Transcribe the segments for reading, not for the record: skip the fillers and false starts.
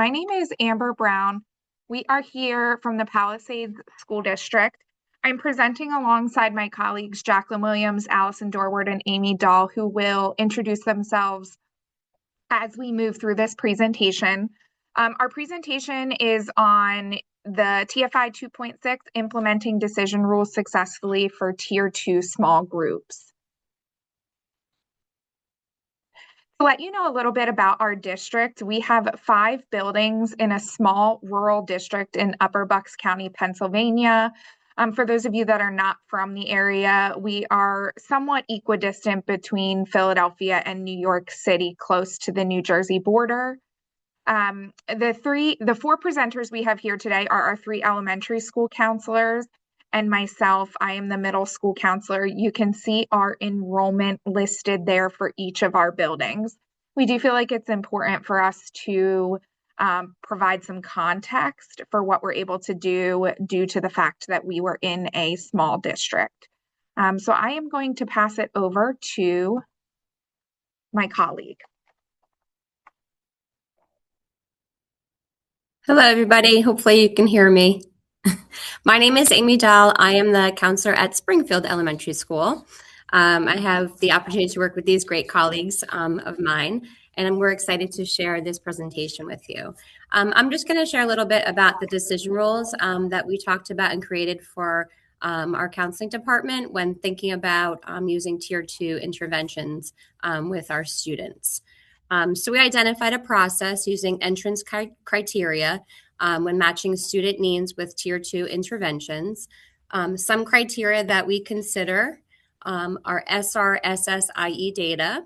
My name is Amber Brown. We are here from the Palisades School District. I'm presenting alongside my colleagues Jacqueline Williams, Allison Dorward, and Amy Dahl, who will introduce themselves as we move through this presentation. Our presentation is on the TFI 2.6, implementing decision rules successfully for Tier 2 small groups. To let you know a little bit about our district, we have 5 buildings in a small rural district in Upper Bucks County, Pennsylvania. For those of you that are not from the area, we are somewhat equidistant between Philadelphia and New York City, close to the New Jersey border. The 4 presenters we have here today are our 3 elementary school counselors and myself. I am the middle school counselor. You can see our enrollment listed there for each of our buildings. We do feel like it's important for us to provide some context for what we're able to do due to the fact that we were in a small district. So I am going to pass it over to my colleague. Hello, everybody. Hopefully you can hear me. My name is Amy Dahl. I am the counselor at Springfield Elementary School. I have the opportunity to work with these great colleagues of mine, and we're excited to share this presentation with you. I'm just going to share a little bit about the decision rules that we talked about and created for our counseling department when thinking about using Tier 2 interventions with our students. So we identified a process using entrance criteria when matching student needs with Tier 2 interventions. Some criteria that we consider are SRSS-IE data,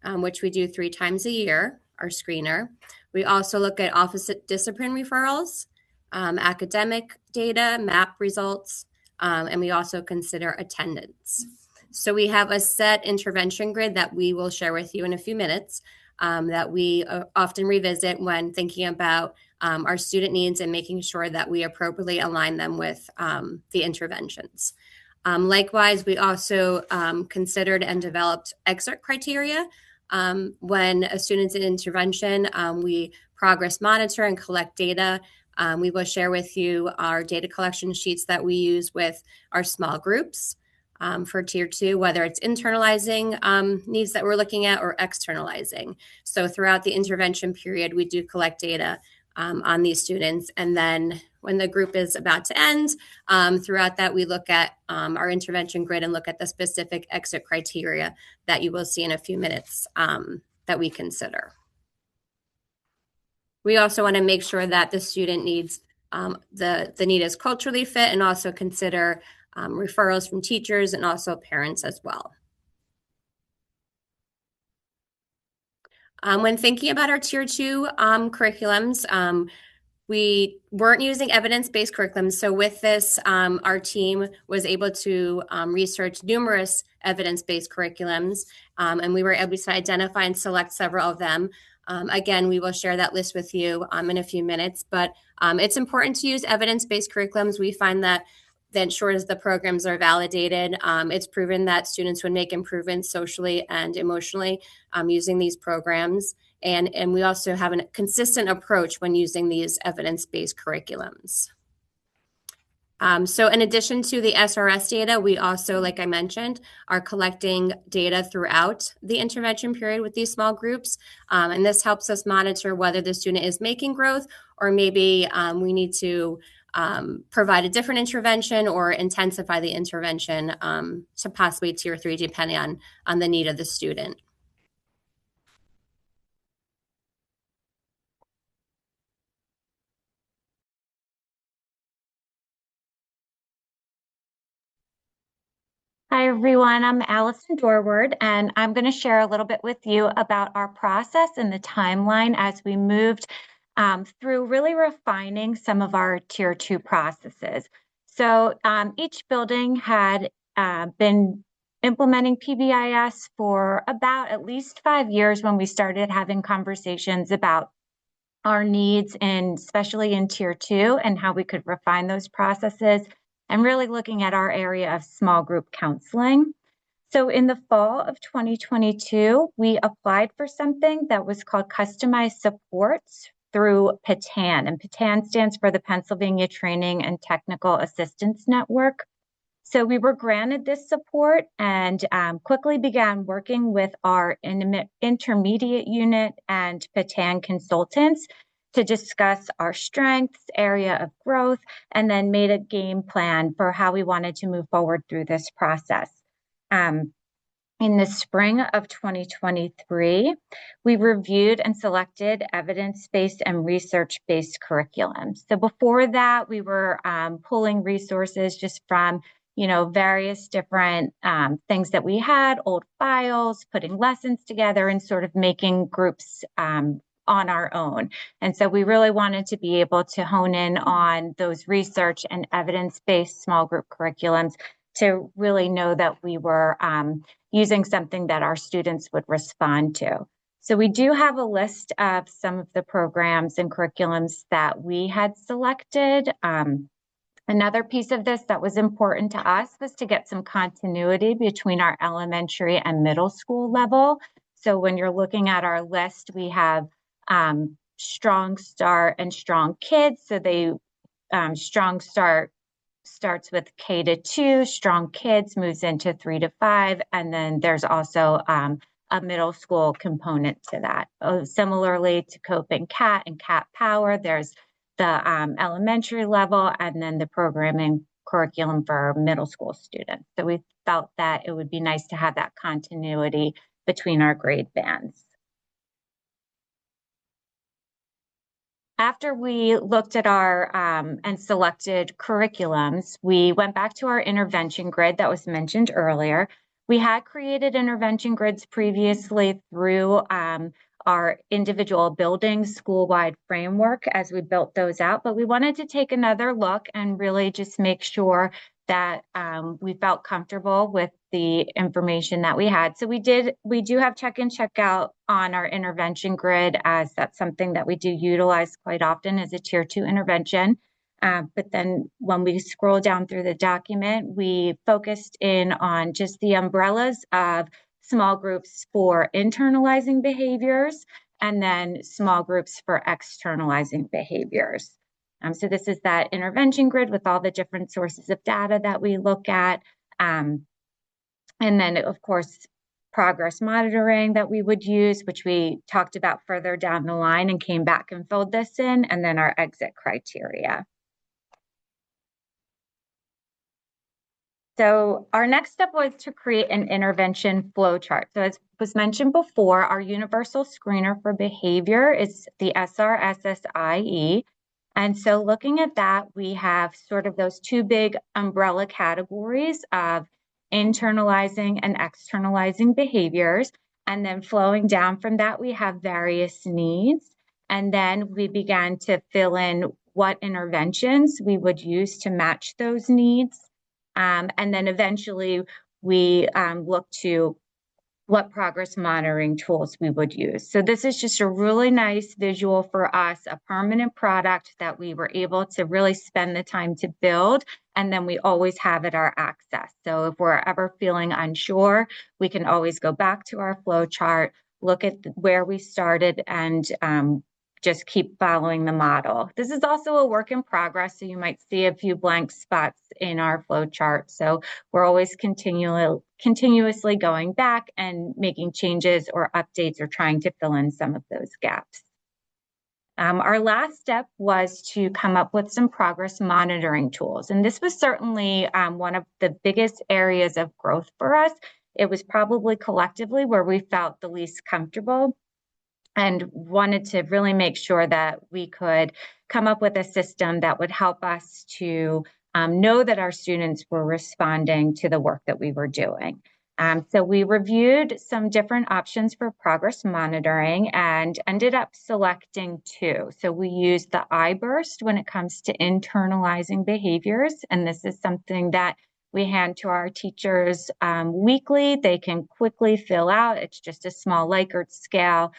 which we do 3 times a year, our screener. We also look at office discipline referrals, academic data, MAP results, and we also consider attendance. So we have a set intervention grid that we will share with you in a few minutes that we often revisit when thinking about our student needs and making sure that we appropriately align them with the interventions. Likewise, we also considered and developed exit criteria. When a student's in intervention, we progress monitor and collect data. We will share with you our data collection sheets that we use with our small groups. For Tier 2, whether it's internalizing needs that we're looking at or externalizing. So throughout the intervention period, we do collect data on these students. And then when the group is about to end, throughout that, we look at our intervention grid and look at the specific exit criteria that you will see in a few minutes that we consider. We also want to make sure that the student needs, the need is culturally fit, and also consider referrals from teachers and also parents as well. When thinking about our Tier 2 curriculums, we weren't using evidence-based curriculums. So with this, our team was able to research numerous evidence-based curriculums, and we were able to identify and select several of them. Again, we will share that list with you in a few minutes, but it's important to use evidence-based curriculums. We find that ensures the programs are validated. It's proven that students would make improvements socially and emotionally using these programs. And we also have a consistent approach when using these evidence-based curriculums. So in addition to the SRS data, we also, like I mentioned, are collecting data throughout the intervention period with these small groups. And this helps us monitor whether the student is making growth, or maybe we need to provide a different intervention or intensify the intervention to possibly Tier 3, depending on the need of the student. Hi, everyone. I'm Allison Dorward, and I'm going to share a little bit with you about our process and the timeline as we moved through really refining some of our Tier 2 processes. So each building had been implementing PBIS for about at least 5 years when we started having conversations about our needs, especially in Tier 2, and how we could refine those processes, and really looking at our area of small group counseling. So in the fall of 2022, we applied for something that was called customized supports through PTAN, and PTAN stands for the Pennsylvania Training and Technical Assistance Network. So we were granted this support and quickly began working with our intermediate unit and PTAN consultants to discuss our strengths, area of growth, and then made a game plan for how we wanted to move forward through this process. In the spring of 2023, we reviewed and selected evidence-based and research-based curriculum. So before that, we were pulling resources just from various different things that we had, old files, putting lessons together, and sort of making groups on our own. And so we really wanted to be able to hone in on those research and evidence-based small group curriculums to really know that we were using something that our students would respond to. So we do have a list of some of the programs and curriculums that we had selected. Another piece of this that was important to us was to get some continuity between our elementary and middle school level. So when you're looking at our list, we have Strong Start and Strong Kids. So they Strong Start starts with K to 2, Strong Kids moves into 3 to 5, and then there's also a middle school component to that. Similarly to COPE and CAT Power, there's the elementary level and then the programming curriculum for middle school students. So we felt that it would be nice to have that continuity between our grade bands. After we looked at our and selected curriculums, we went back to our intervention grid that was mentioned earlier. We had created intervention grids previously through our individual buildings school-wide framework as we built those out, but we wanted to take another look and really just make sure that we felt comfortable with the information that we had. So we do have check in, check out on our intervention grid, as that's something that we do utilize quite often as a tier 2 intervention. But then when we scroll down through the document, we focused in on just the umbrellas of small groups for internalizing behaviors and then small groups for externalizing behaviors. So this is that intervention grid with all the different sources of data that we look at. And then, of course, progress monitoring that we would use, which we talked about further down the line and came back and filled this in, and then our exit criteria. So our next step was to create an intervention flow chart. So as was mentioned before, our universal screener for behavior is the SRSS-IE. And so looking at that, we have sort of those two big umbrella categories of internalizing and externalizing behaviors. And then flowing down from that, we have various needs. And then we began to fill in what interventions we would use to match those needs. And then eventually we look to what progress monitoring tools we would use. So this is just a really nice visual for us, a permanent product that we were able to really spend the time to build, and then we always have at our access. So if we're ever feeling unsure, we can always go back to our flow chart, look at where we started, and just keep following the model. This is also a work in progress, so you might see a few blank spots in our flow chart. So we're always continuously going back and making changes or updates or trying to fill in some of those gaps. Our last step was to come up with some progress monitoring tools. And this was certainly one of the biggest areas of growth for us. It was probably collectively where we felt the least comfortable, and wanted to really make sure that we could come up with a system that would help us to know that our students were responding to the work that we were doing. So we reviewed some different options for progress monitoring and ended up selecting 2. So we used the iBurst when it comes to internalizing behaviors, and this is something that we hand to our teachers weekly. They can quickly fill out. It's just a small Likert scale.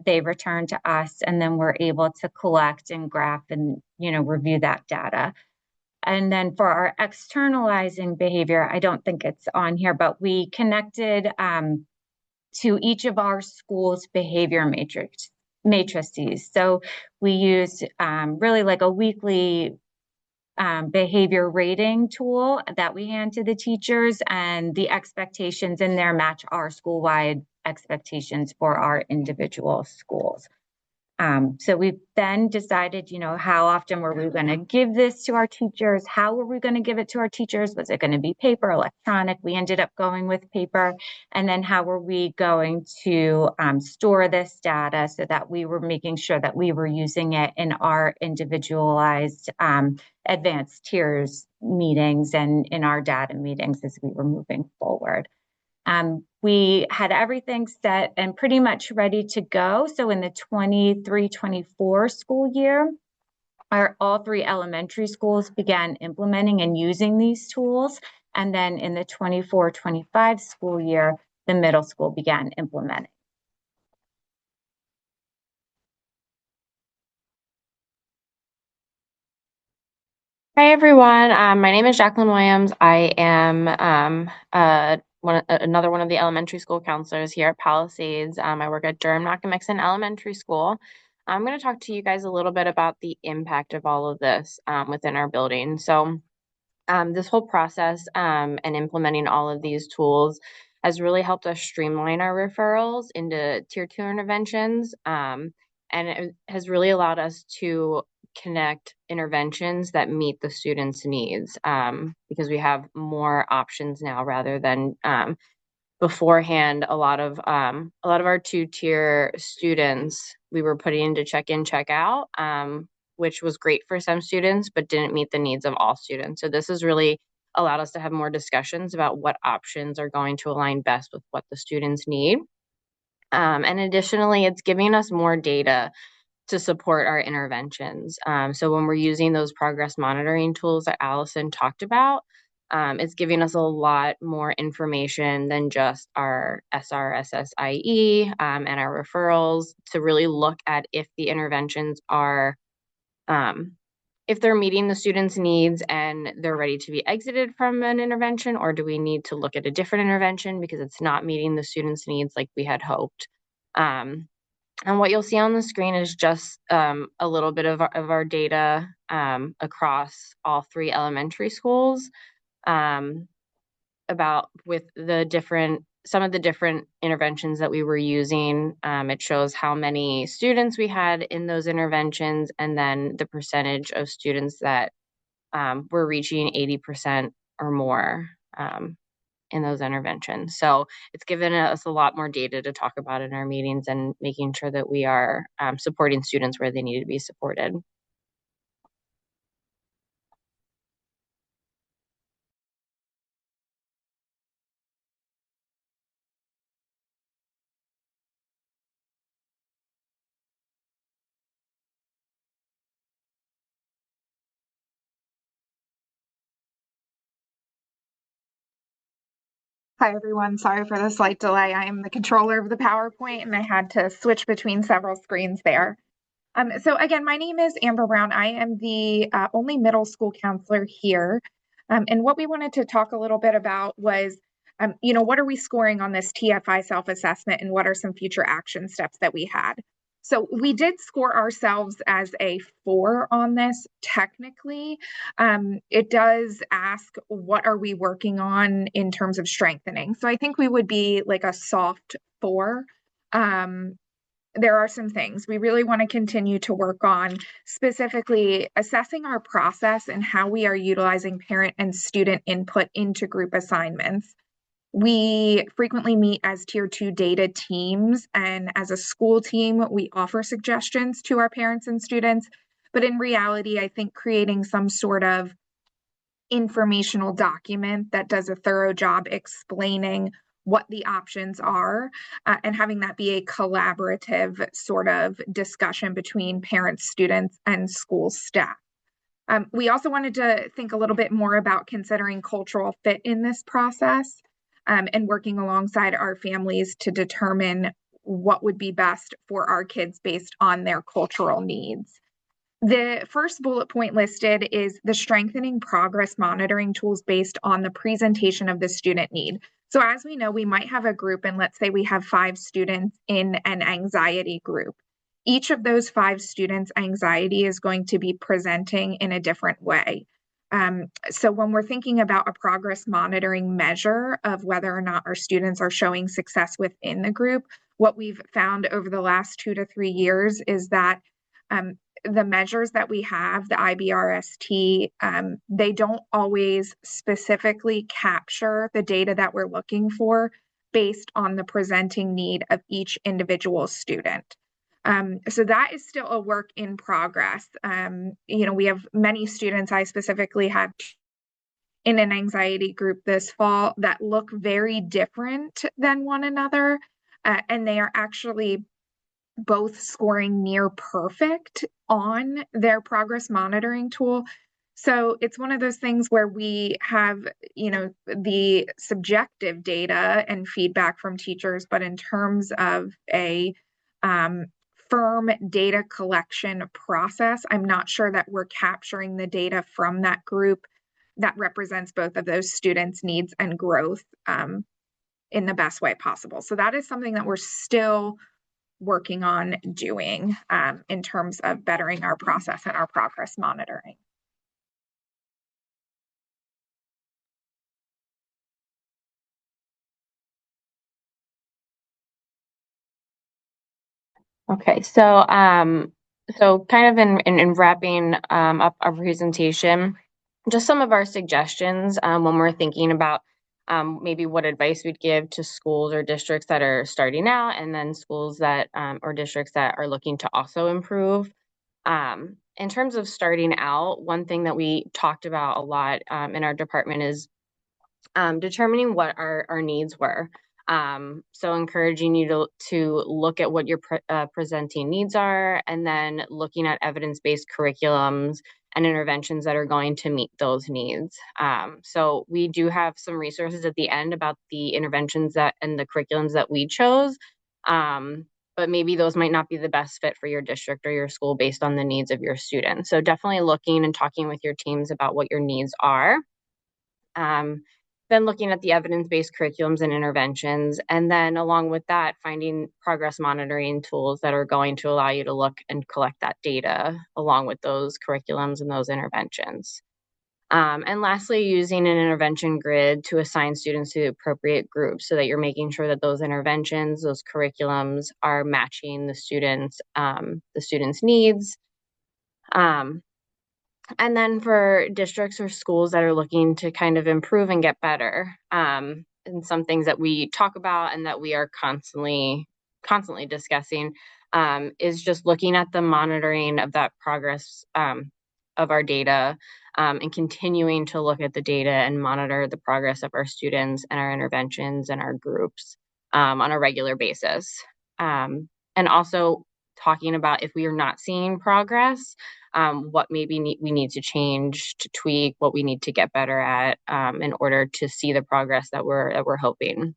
They return to us, and then we're able to collect and graph and review that data. And then for our externalizing behavior, I don't think it's on here, but we connected to each of our schools' behavior matrices. So we used really like a weekly behavior rating tool that we hand to the teachers, and the expectations in there match our school-wide expectations for our individual schools. So we then decided, how often were we going to give this to our teachers? How were we going to give it to our teachers? Was it going to be paper, electronic? We ended up going with paper. And then how were we going to store this data so that we were making sure that we were using it in our individualized advanced tiers meetings and in our data meetings as we were moving forward. We had everything set and pretty much ready to go. So in the 23-24 school year, all three elementary schools began implementing and using these tools. And then in the 24-25 school year, the middle school began implementing. Hi everyone, my name is Jacqueline Williams. I am another one of the elementary school counselors here at Palisades. I work at Durham Nockamixon Elementary School. I'm going to talk to you guys a little bit about the impact of all of this within our building. So this whole process and implementing all of these tools has really helped us streamline our referrals into Tier 2 interventions, and it has really allowed us to connect interventions that meet the students' needs, because we have more options now rather than beforehand. A lot of our 2-tier students we were putting into check-in, check-out, which was great for some students, but didn't meet the needs of all students. So this has really allowed us to have more discussions about what options are going to align best with what the students need. And additionally, it's giving us more data to support our interventions. So when we're using those progress monitoring tools that Allison talked about, it's giving us a lot more information than just our SRSS-IE and our referrals to really look at if the interventions are, if they're meeting the students' needs and they're ready to be exited from an intervention, or do we need to look at a different intervention because it's not meeting the students' needs like we had hoped. And what you'll see on the screen is just a little bit of our data across all 3 elementary schools about with some of the different interventions that we were using. It shows how many students we had in those interventions, and then the percentage of students that were reaching 80% or more in those interventions. So it's given us a lot more data to talk about in our meetings and making sure that we are supporting students where they need to be supported. Hi, everyone. Sorry for the slight delay. I am the controller of the PowerPoint, and I had to switch between several screens there. So again, my name is Amber Brown. I am the only middle school counselor here. And what we wanted to talk a little bit about was, what are we scoring on this TFI self-assessment, and what are some future action steps that we had? So we did score ourselves as a 4 on this. Technically, it does ask, what are we working on in terms of strengthening? So I think we would be like a soft 4. There are some things we really want to continue to work on, specifically assessing our process and how we are utilizing parent and student input into group assignments. We frequently meet as Tier 2 data teams, and as a school team, we offer suggestions to our parents and students. But in reality, I think creating some sort of informational document that does a thorough job explaining what the options are, and having that be a collaborative sort of discussion between parents, students, and school staff. We also wanted to think a little bit more about considering cultural fit in this process, and working alongside our families to determine what would be best for our kids based on their cultural needs. The first bullet point listed is the strengthening progress monitoring tools based on the presentation of the student need. So as we know, we might have a group, and let's say we have 5 students in an anxiety group. each of those 5 students' anxiety is going to be presenting in a different way. So when we're thinking about a progress monitoring measure of whether or not our students are showing success within the group, what we've found over the last 2 to 3 years is that the measures that we have, the IBRST, they don't always specifically capture the data that we're looking for based on the presenting need of each individual student. So that is still a work in progress. We have many students. I specifically have in an anxiety group this fall that look very different than one another, and they are actually both scoring near perfect on their progress monitoring tool. So it's one of those things where we have, the subjective data and feedback from teachers, but in terms of a firm data collection process, I'm not sure that we're capturing the data from that group that represents both of those students' needs and growth in the best way possible. So that is something that we're still working on doing in terms of bettering our process and our progress monitoring. Okay, so kind of in wrapping up our presentation, just some of our suggestions when we're thinking about maybe what advice we'd give to schools or districts that are starting out, and then schools that or districts that are looking to also improve. In terms of starting out, one thing that we talked about a lot in our department is determining what our needs were. So encouraging you to look at what your presenting needs are, and then looking at evidence-based curriculums and interventions that are going to meet those needs. So we do have some resources at the end about the interventions and the curriculums that we chose. But maybe those might not be the best fit for your district or your school based on the needs of your students. So definitely looking and talking with your teams about what your needs are. Then looking at the evidence-based curriculums and interventions, and then along with that, finding progress monitoring tools that are going to allow you to look and collect that data along with those curriculums and those interventions. And lastly, using an intervention grid to assign students to the appropriate groups so that you're making sure that those interventions, those curriculums are matching the students' needs. And then for districts or schools that are looking to kind of improve and get better, and some things that we talk about and that we are constantly discussing, is just looking at the monitoring of that progress of our data, and continuing to look at the data and monitor the progress of our students and our interventions and our groups on a regular basis. And also talking about if we are not seeing progress, what maybe we need to change, to tweak, what we need to get better at in order to see the progress that we're hoping.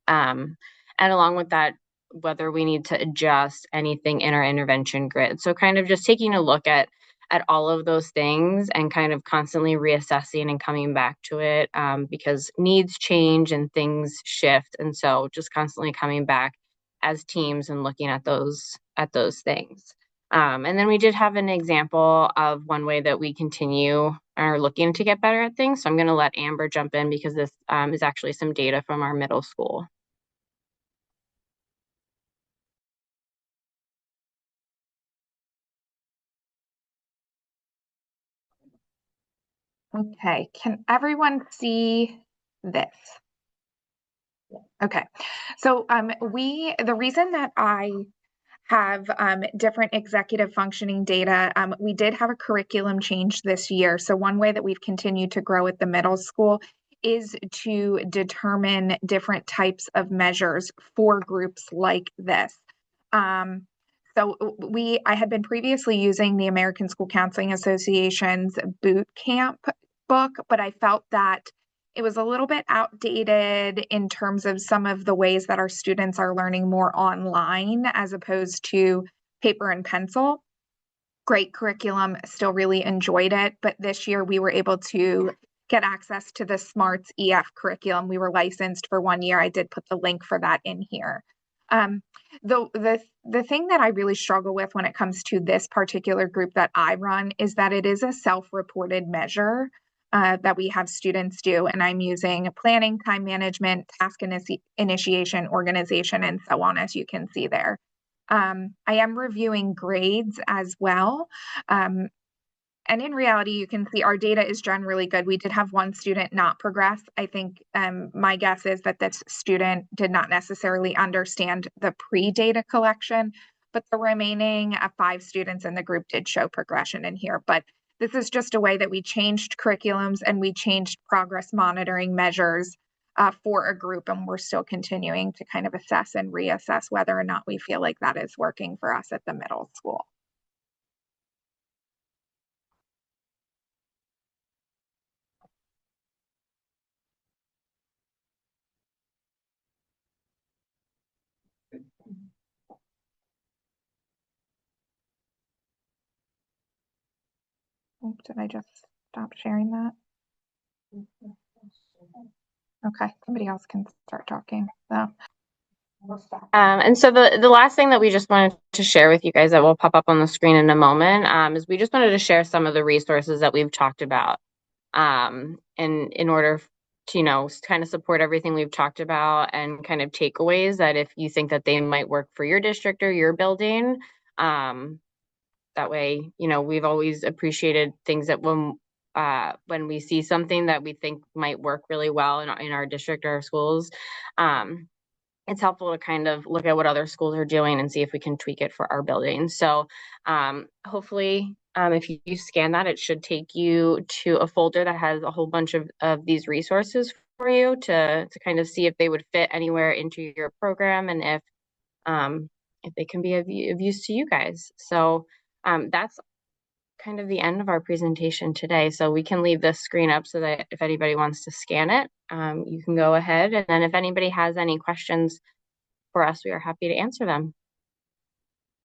And along with that, whether we need to adjust anything in our intervention grid. So kind of just taking a look at all of those things and kind of constantly reassessing and coming back to it, because needs change and things shift. And so just constantly coming back as teams and looking at those things. And then we did have an example of one way that we continue are looking to get better at things. So I'm going to let Amber jump in because this is actually some data from our middle school. Okay, can everyone see this? Okay, so the reason that I have different executive functioning data, we did have a curriculum change this year. So one way that we've continued to grow at the middle school is to determine different types of measures for groups like this. So I had been previously using the American School Counseling Association's boot camp book, but I felt that it was a little bit outdated in terms of some of the ways that our students are learning more online as opposed to paper and pencil. Great curriculum, still really enjoyed it, but this year we were able to get access to the SMARTS EF curriculum. We were licensed for 1 year. I did put the link for that in here. Um, the thing that I really struggle with when it comes to this particular group that I run is that it is a self-reported measure that we have students do, and I'm using planning, time management, task initiation, organization, and so on, as you can see there. I am reviewing grades as well. And in reality, you can see our data is generally good. We did have one student not progress. I think my guess is that this student did not necessarily understand the pre-data collection, but the remaining 5 students in the group did show progression in here. But this is just a way that we changed curriculums and we changed progress monitoring measures for a group, and we're still continuing to kind of assess and reassess whether or not we feel like that is working for us at the middle school. Oops, did I just stop sharing that? Okay, somebody else can start talking. So. And so the last thing that we just wanted to share with you guys that will pop up on the screen in a moment is we just wanted to share some of the resources that we've talked about and in order to, kind of support everything we've talked about and kind of takeaways that if you think that they might work for your district or your building, that way, we've always appreciated things that when we see something that we think might work really well in our district or our schools, it's helpful to kind of look at what other schools are doing and see if we can tweak it for our building. So hopefully, if you scan that, it should take you to a folder that has a whole bunch of these resources for you to kind of see if they would fit anywhere into your program and if they can be of use to you guys. So that's kind of the end of our presentation today. So we can leave this screen up so that if anybody wants to scan it, you can go ahead. And then if anybody has any questions for us, we are happy to answer them.